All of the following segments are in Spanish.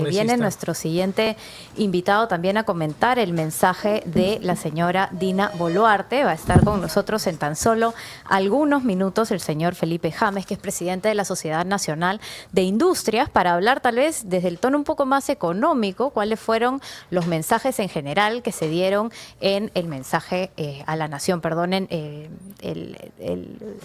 viene nuestro siguiente invitado también a comentar el mensaje de la señora Dina Boluarte. Va a estar con nosotros en tan solo algunos minutos el señor Felipe James, que es presidente de la Sociedad Nacional de Industrias, para hablar tal vez desde el tono un poco más económico, cuáles fueron los mensajes en general que se dieron en el mensaje a la nación. Perdonen,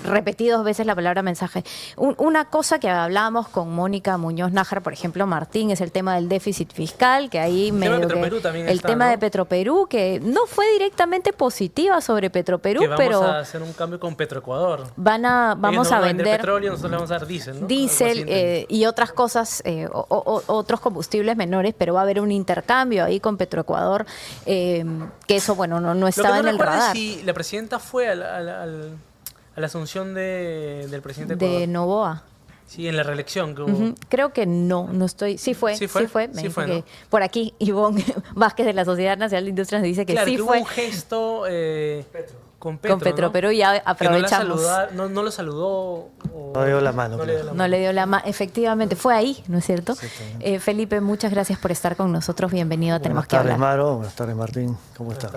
repetí 2 veces la palabra mensaje. Una cosa que hablábamos con Mónica Muñoz Nájar, por ejemplo, Martín, es el tema del déficit fiscal, que ahí el tema de Petroperú, que no fue directamente positiva sobre Petroperú, pero vamos a hacer un cambio con Petroecuador. Vamos a vender petróleo, nosotros le vamos a dar diésel, ¿no? Diésel y otras cosas, otros combustibles menores, pero va a haber un intercambio ahí con Petroecuador, que eso, bueno, no estaba en el radar. Si la presidenta fue a la asunción del presidente de Ecuador. Noboa. Sí, en la reelección que hubo. Creo que no estoy. Sí fue. ¿no? Por aquí, Ivonne Vázquez de la Sociedad Nacional de Industrias nos dice que claro, sí que fue. Hubo un gesto con Petro, pero ya aprovechamos. No lo saludó. No le dio la mano. No le dio la mano. Efectivamente, fue ahí, ¿no es cierto? Felipe, muchas gracias por estar con nosotros. Bienvenido a Tenemos que Hablar. Buenas tardes, Maro. Buenas tardes, Martín. ¿Cómo estás?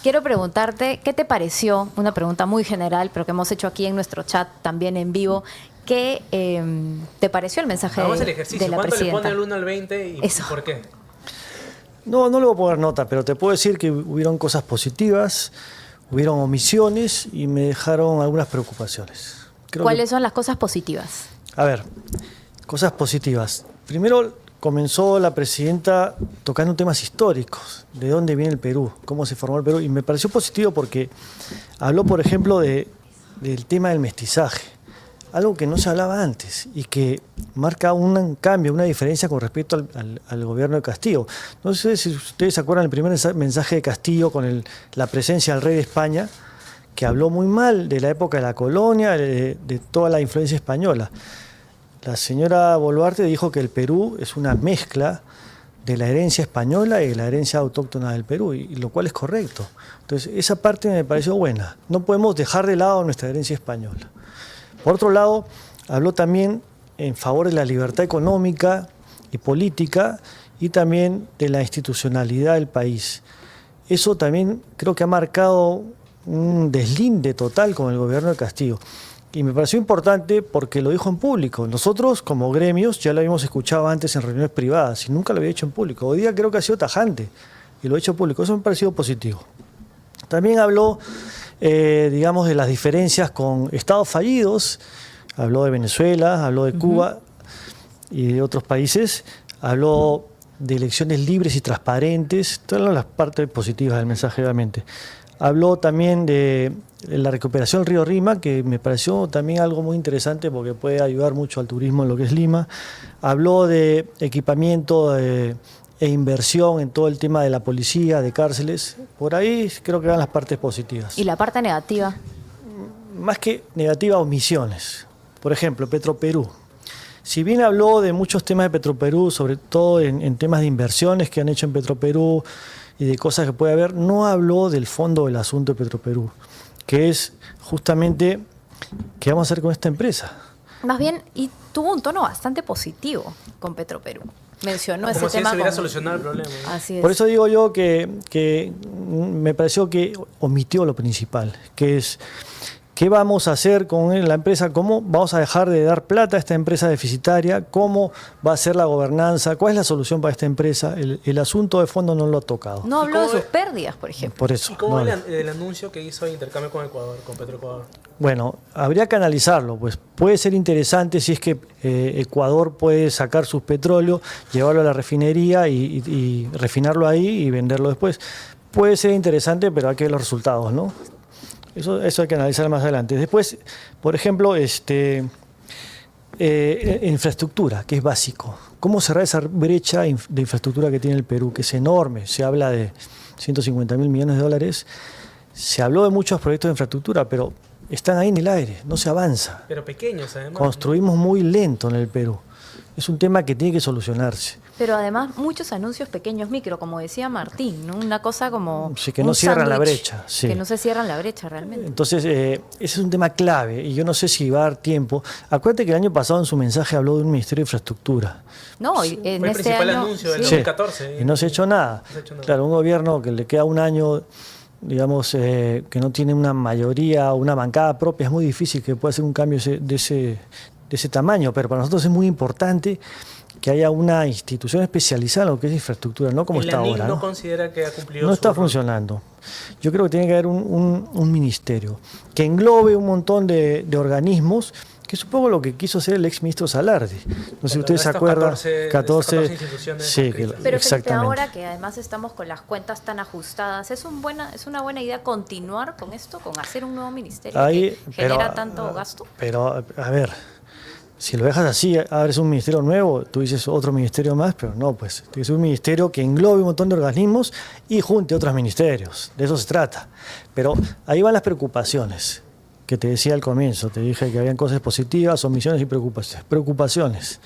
Quiero preguntarte, ¿qué te pareció? Una pregunta muy general, pero que hemos hecho aquí en nuestro chat también en vivo. ¿Qué te pareció el mensaje de la presidenta? ¿Cuánto le pone el 1 al 20 y por qué? No le voy a poner nota, pero te puedo decir que hubieron cosas positivas, hubieron omisiones y me dejaron algunas preocupaciones. ¿Cuáles son las cosas positivas? A ver, cosas positivas. Primero comenzó la presidenta tocando temas históricos, de dónde viene el Perú, cómo se formó el Perú, y me pareció positivo porque habló, por ejemplo, del tema del mestizaje. Algo que no se hablaba antes y que marca un cambio, una diferencia con respecto al gobierno de Castillo. No sé si ustedes se acuerdan del primer mensaje de Castillo con la presencia del rey de España, que habló muy mal de la época de la colonia, de toda la influencia española. La señora Boluarte dijo que el Perú es una mezcla de la herencia española y de la herencia autóctona del Perú, y lo cual es correcto. Entonces, esa parte me pareció buena. No podemos dejar de lado nuestra herencia española. Por otro lado, habló también en favor de la libertad económica y política y también de la institucionalidad del país. Eso también creo que ha marcado un deslinde total con el gobierno de Castillo. Y me pareció importante porque lo dijo en público. Nosotros, como gremios, ya lo habíamos escuchado antes en reuniones privadas y nunca lo había hecho en público. Hoy día creo que ha sido tajante y lo ha hecho en público. Eso me ha parecido positivo. También habló digamos, de las diferencias con estados fallidos, habló de Venezuela, habló de Cuba y de otros países, habló de elecciones libres y transparentes, todas las partes positivas del mensaje, obviamente. Habló también de la recuperación del río Rima, que me pareció también algo muy interesante porque puede ayudar mucho al turismo en lo que es Lima. Habló de equipamiento e inversión en todo el tema de la policía, de cárceles. Por ahí creo que van las partes positivas. ¿Y la parte negativa? Más que negativa, omisiones. Por ejemplo, Petroperú. Si bien habló de muchos temas de Petroperú, sobre todo en temas de inversiones que han hecho en Petroperú y de cosas que puede haber, no habló del fondo del asunto de Petroperú, que es justamente qué vamos a hacer con esta empresa. Más bien, y tuvo un tono bastante positivo con Petroperú. Mencionó ese tema. Como si se hubiera solucionado el problema, ¿no? Así es. Por eso digo yo que me pareció que omitió lo principal, que es qué vamos a hacer con la empresa, cómo vamos a dejar de dar plata a esta empresa deficitaria, cómo va a ser la gobernanza, cuál es la solución para esta empresa. El asunto de fondo no lo ha tocado. No habló de sus pérdidas, por ejemplo. Por eso. ¿Y cómo el anuncio que hizo de intercambio con Ecuador, con Petroecuador? Bueno, habría que analizarlo, pues puede ser interesante si es que Ecuador puede sacar sus petróleos, llevarlo a la refinería y refinarlo ahí y venderlo después. Puede ser interesante, pero hay que ver los resultados, ¿no? Eso hay que analizar más adelante. Después, por ejemplo, infraestructura, que es básico. ¿Cómo cerrar esa brecha de infraestructura que tiene el Perú, que es enorme? Se habla de 150.000 millones de dólares. Se habló de muchos proyectos de infraestructura, pero están ahí en el aire, no se avanza. Pero pequeños, además. Construimos muy lento en el Perú. Es un tema que tiene que solucionarse. Pero además muchos anuncios pequeños, micro, como decía Martín, ¿no? Una cosa como Sí, que un no cierran la sándwich, brecha. Sí. que no se cierran la brecha realmente. Entonces, ese es un tema clave y yo no sé si va a dar tiempo. Acuérdate que el año pasado en su mensaje habló de un Ministerio de Infraestructura. No, y en Fue el este principal año anuncio del Sí. 2014. Y no se ha hecho nada. No se ha hecho nada. Claro, un gobierno que le queda un año, digamos, que no tiene una mayoría o una bancada propia, es muy difícil que pueda hacer un cambio de ese tamaño, pero para nosotros es muy importante que haya una institución especializada en lo que es infraestructura, no como el está ANIC ahora. no ¿No? considera que ha cumplido No su está rol. funcionando. Yo creo que tiene que haber un ministerio que englobe un montón de organismos, que es un poco lo que quiso hacer el ex ministro Salardi. No sé si Cuando ustedes se estos acuerdan. 14 instituciones Sí, que, adscritas. Pero Felipe, exactamente. ahora que además estamos con las cuentas tan ajustadas, ¿es una buena idea continuar con esto, con hacer un nuevo ministerio Ahí, que genera tanto gasto? Pero, a ver, si lo dejas así, abres un ministerio nuevo, tú dices otro ministerio más, pero no, pues, tiene que ser un ministerio que englobe un montón de organismos y junte otros ministerios. De eso se trata. Pero ahí van las preocupaciones que te decía al comienzo. Te dije que habían cosas positivas, omisiones y preocupaciones.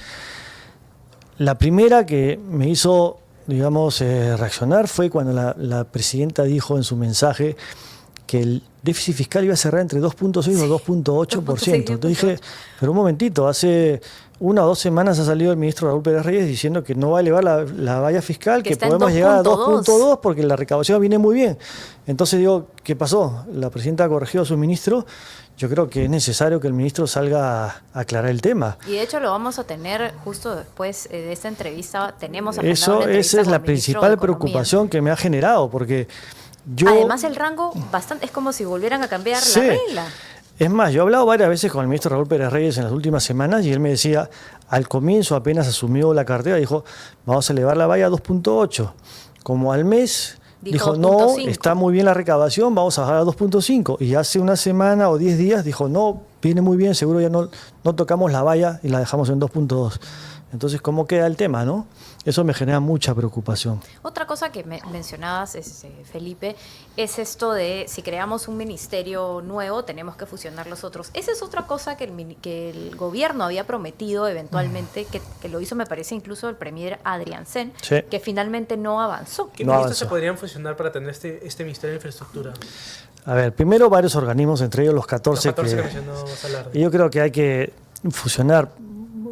La primera que me hizo, digamos, reaccionar fue cuando la presidenta dijo en su mensaje que el déficit fiscal iba a cerrar entre 2.6 o 2.8%. Entonces dije, pero un momentito, hace 1 o 2 semanas ha salido el ministro Raúl Pérez Reyes diciendo que no va a elevar la valla fiscal, que está en podemos llegar a 2.2 2.2 porque la recaudación viene muy bien. Entonces digo, ¿qué pasó? La presidenta corrigió a su ministro. Yo creo que es necesario que el ministro salga a aclarar el tema. Y de hecho lo vamos a tener justo después de esta entrevista. Tenemos agendada Eso, una entrevista esa es con la el ministro de principal Economía. preocupación que me ha generado, porque yo... Además el rango bastante es como si volvieran a cambiar Sí. la regla. Es más, yo he hablado varias veces con el ministro Raúl Pérez Reyes en las últimas semanas y él me decía, al comienzo apenas asumió la cartera, dijo, vamos a elevar la valla a 2.8. Como al mes dijo, no, 2.5. está muy bien la recaudación, vamos a bajar a 2.5. Y hace una semana o 10 días dijo, no, viene muy bien, seguro ya no tocamos la valla y la dejamos en 2.2. Entonces, ¿cómo queda el tema, no? Eso me genera mucha preocupación. Otra cosa que mencionabas, Felipe, es esto de si creamos un ministerio nuevo, tenemos que fusionar los otros. Esa es otra cosa que el gobierno había prometido eventualmente, que lo hizo, me parece, incluso el premier Adrián Sen, Sí. que finalmente no avanzó. ¿Qué No ministros avanzó. se podrían fusionar para tener este Ministerio de Infraestructura? A ver, primero varios organismos, entre ellos los 14, Los 14 que que... mencionó Salardi. Y yo creo que hay que fusionar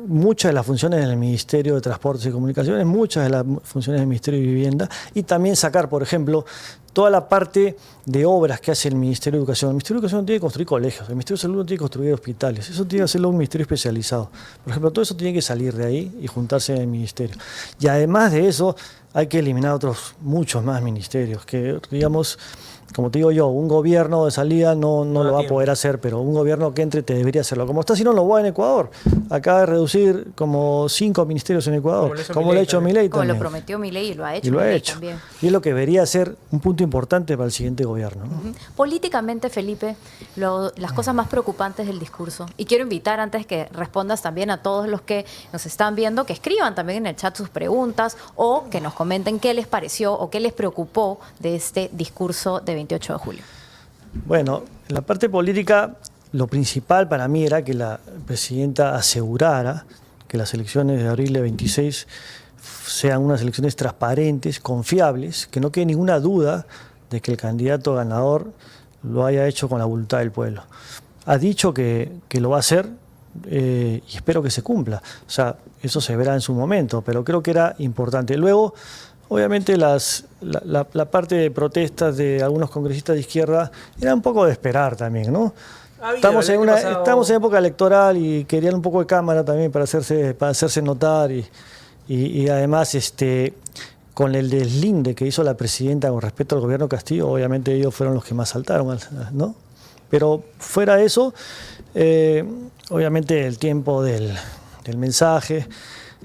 muchas de las funciones del Ministerio de Transportes y Comunicaciones, muchas de las funciones del Ministerio de Vivienda y también sacar, por ejemplo, toda la parte de obras que hace el Ministerio de Educación. El Ministerio de Educación no tiene que construir colegios, el Ministerio de Salud no tiene que construir hospitales, eso tiene que hacerlo un ministerio especializado. Por ejemplo, todo eso tiene que salir de ahí y juntarse en el ministerio. Y además de eso, hay que eliminar otros muchos más ministerios, que digamos... Como te digo yo, un gobierno de salida no No lo da va a tiempo. poder hacer, pero un gobierno que entre te debería hacerlo. Como está haciendo Noboa en Ecuador. Acaba de reducir como 5 ministerios en Ecuador. Como lo hizo Como lo ha hecho Milei Milei Como lo también. prometió Milei y lo ha hecho. Y lo ha Milei hecho. también. Y es lo que debería ser un punto importante para el siguiente gobierno, ¿no? Políticamente, Felipe, las cosas más preocupantes del discurso. Y quiero invitar, antes que respondas también a todos los que nos están viendo, que escriban también en el chat sus preguntas o que nos comenten qué les pareció o qué les preocupó de este discurso de 28 de julio. Bueno, en la parte política, lo principal para mí era que la presidenta asegurara que las elecciones de abril de 26 sean unas elecciones transparentes, confiables, que no quede ninguna duda de que el candidato ganador lo haya hecho con la voluntad del pueblo. Ha dicho que lo va a hacer y espero que se cumpla. O sea, eso se verá en su momento, pero creo que era importante. Luego, obviamente la parte de protestas de algunos congresistas de izquierda era un poco de esperar también, ¿no? Estamos en época electoral y querían un poco de cámara también para hacerse notar y además con el deslinde que hizo la presidenta con respecto al gobierno Castillo, obviamente ellos fueron los que más saltaron, ¿no? Pero fuera de eso, obviamente el tiempo del mensaje,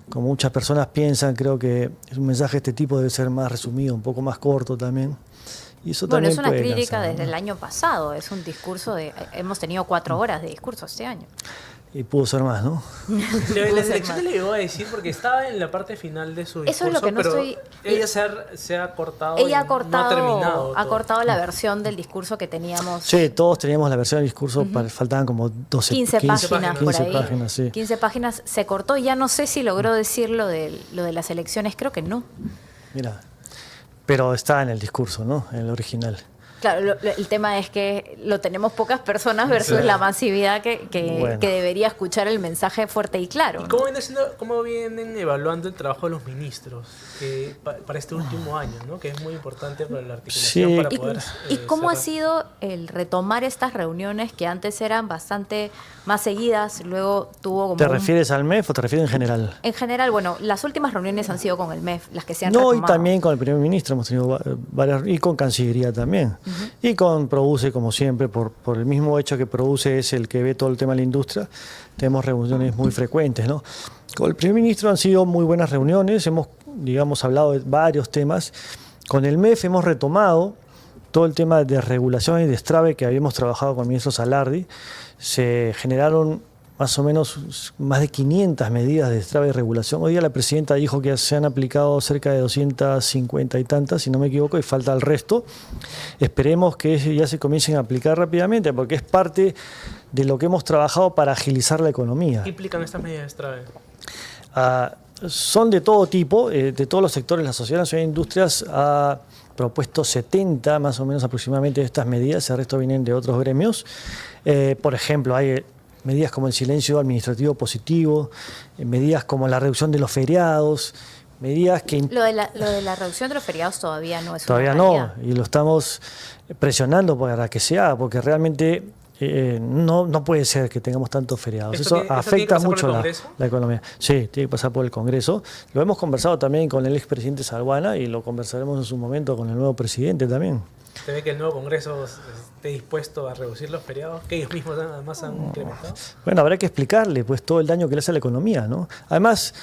como muchas personas piensan, creo que un mensaje de este tipo debe ser más resumido, un poco más corto también. Y eso Bueno, también es una puede crítica cansar, desde ¿no? el año pasado, es un discurso hemos tenido 4 horas de discurso este año. y pudo ser más, ¿no? La selección le llegó a decir porque estaba en la parte final de su discurso, Eso es lo que no pero estoy... ella se ha cortado Ella y no ha terminado. ha cortado la versión del discurso que teníamos. Sí, todos teníamos la versión del discurso, faltaban como 12, 15 páginas por 15 ahí. páginas, sí. 15 páginas, se cortó y ya no sé si logró decir lo de las elecciones, creo que no. Mira, pero está en el discurso, ¿no? En el original. Claro, el tema es que lo tenemos pocas personas versus la masividad que debería escuchar el mensaje fuerte y claro. ¿Y cómo vienen evaluando el trabajo de los ministros para este último año, ¿no? Que es muy importante para la articulación Sí. para poder ¿Y cómo ha cerrar? sido el retomar estas reuniones que antes eran bastante más seguidas, luego tuvo como ¿Te refieres al MEF o te refieres en general? En general, bueno, las últimas reuniones han sido con el MEF, las que se han No, retomado. y también con el primer ministro hemos tenido varias, y con Cancillería también. Y con Produce, como siempre, por el mismo hecho que Produce es el que ve todo el tema de la industria, tenemos reuniones muy frecuentes, ¿no? Con el primer ministro han sido muy buenas reuniones, hemos, digamos, hablado de varios temas. Con el MEF hemos retomado todo el tema de regulación y destrave que habíamos trabajado con el ministro Salardi. Se generaron más o menos más de 500 medidas de destrave y regulación. Hoy día la presidenta dijo que se han aplicado cerca de 250 y tantas, si no me equivoco, y falta el resto. Esperemos que ya se comiencen a aplicar rápidamente, porque es parte de lo que hemos trabajado para agilizar la economía. ¿Qué implican estas medidas de destrave? Son de todo tipo, de todos los sectores. La Asociación Nacional de Industrias ha propuesto 70 más o menos aproximadamente de estas medidas, el resto vienen de otros gremios. Por ejemplo, hay medidas como el silencio administrativo positivo, medidas como la reducción de los feriados, medidas que... Lo de la reducción de los feriados todavía no es Todavía una no, realidad. y lo estamos presionando para que se haga, porque realmente no puede ser que tengamos tantos feriados. ¿Esto Eso tiene que afecta pasar por mucho el Congreso? la economía. Sí, tiene que pasar por el Congreso. Lo hemos conversado también con el expresidente Salguana y lo conversaremos en su momento con el nuevo presidente también. ¿Se ve que el nuevo Congreso esté dispuesto a reducir los feriados que ellos mismos además han incrementado? Bueno, habrá que explicarle pues todo el daño que le hace a la economía, ¿no? Además,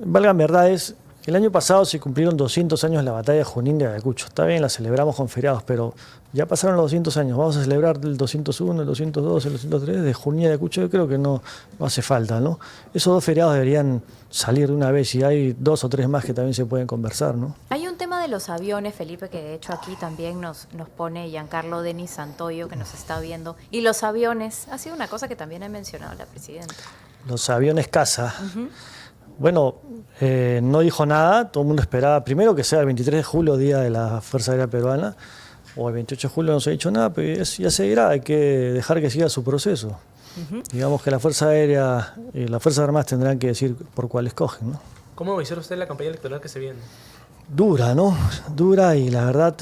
valgan verdades, el año pasado se cumplieron 200 años de la batalla de Junín de Ayacucho. Está bien, la celebramos con feriados, pero ya pasaron los 200 años. Vamos a celebrar el 201, el 202, el 203 de Junín de Ayacucho. Yo creo que no hace falta, ¿no? Esos dos feriados deberían salir de una vez y hay 2 o 3 más que también se pueden conversar, ¿no? Hay un tema de los aviones, Felipe, que de hecho aquí también nos pone Giancarlo Denis Santoyo, que nos está viendo. Y los aviones, ha sido una cosa que también ha mencionado la presidenta. Los aviones caza. Bueno, no dijo nada, todo el mundo esperaba primero que sea el 23 de julio, Día de la Fuerza Aérea Peruana, o el 28 de julio no se ha dicho nada, pero ya se dirá, hay que dejar que siga su proceso. Digamos que la Fuerza Aérea y las Fuerzas Armadas tendrán que decir por cuál escogen, ¿no? ¿Cómo visora usted la campaña electoral que se viene? Dura, ¿no? Dura y la verdad,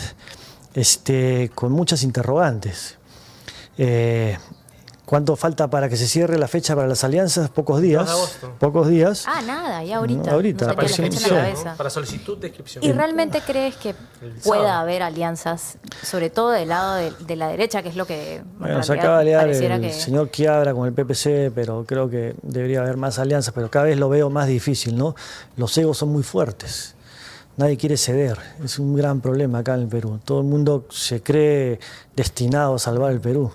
con muchas interrogantes. ¿Cuánto falta para que se cierre la fecha para las alianzas? Pocos días. 2 de agosto. Pocos días. Ah, nada, ya ahorita. No, ahorita, No tenía la fecha en la inscripción, cabeza. Para solicitud de inscripción. ¿Y realmente crees que El pueda sábado. haber alianzas, sobre todo del lado de la derecha, que es lo que en Bueno, se realidad acaba de liar pareciera el que... señor Quiabra con el PPC, pero creo que debería haber más alianzas, pero cada vez lo veo más difícil, ¿no? Los egos son muy fuertes. Nadie quiere ceder. Es un gran problema acá en el Perú. Todo el mundo se cree destinado a salvar el Perú.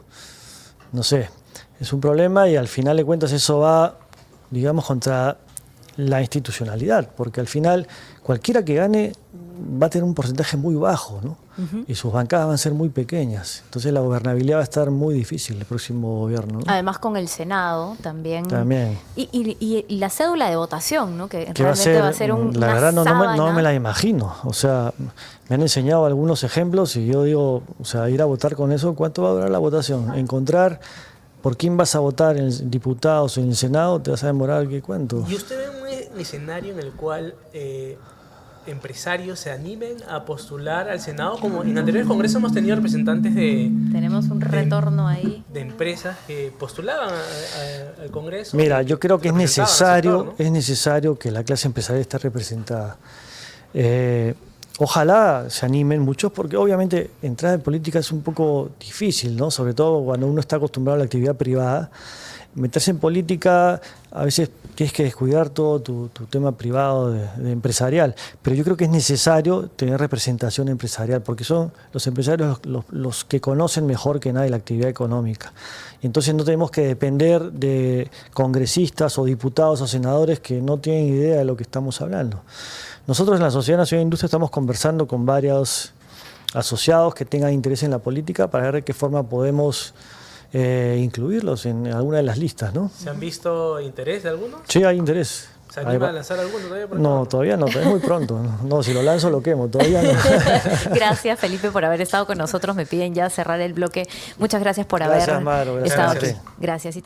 No sé, es un problema y al final de cuentas eso va, digamos, contra la institucionalidad, porque al final cualquiera que gane va a tener un porcentaje muy bajo, ¿no? Y sus bancadas van a ser muy pequeñas. Entonces la gobernabilidad va a estar muy difícil el próximo gobierno, ¿no? Además con el Senado también. También. Y la cédula de votación, ¿no? Que Que va a realmente ser, va a ser la una verdad no sábana. me la imagino. O sea, me han enseñado algunos ejemplos y yo digo, o sea, ir a votar con eso, ¿cuánto va a durar la votación? Encontrar por quién vas a votar en diputados o en el Senado, te vas a demorar, ¿qué cuánto? ¿Y usted ve un escenario en el cual empresarios se animen a postular al Senado? Como en anteriores congresos hemos tenido representantes Tenemos un retorno ahí. de empresas que postulaban al Congreso. Mira, yo creo que representaban al sector, ¿no? es necesario que la clase empresarial esté representada. Ojalá se animen muchos, porque obviamente entrar en política es un poco difícil, ¿no? Sobre todo cuando uno está acostumbrado a la actividad privada. meterse en política, a veces tienes que descuidar todo tu tema privado de empresarial, pero yo creo que es necesario tener representación empresarial, porque son los empresarios los que conocen mejor que nadie la actividad económica. Y entonces no tenemos que depender de congresistas o diputados o senadores que no tienen idea de lo que estamos hablando. Nosotros en la Sociedad Nacional de Industria estamos conversando con varios asociados que tengan interés en la política para ver de qué forma podemos incluirlos en alguna de las listas, ¿no? ¿Se han visto interés de algunos? Sí, hay interés. ¿Se anima a lanzar alguno todavía? No, todavía no, es muy pronto. No, si lo lanzo lo quemo, todavía no. Gracias, Felipe, por haber estado con nosotros. Me piden ya cerrar el bloque. Muchas gracias por haber Maro, estado gracias. aquí. Gracias.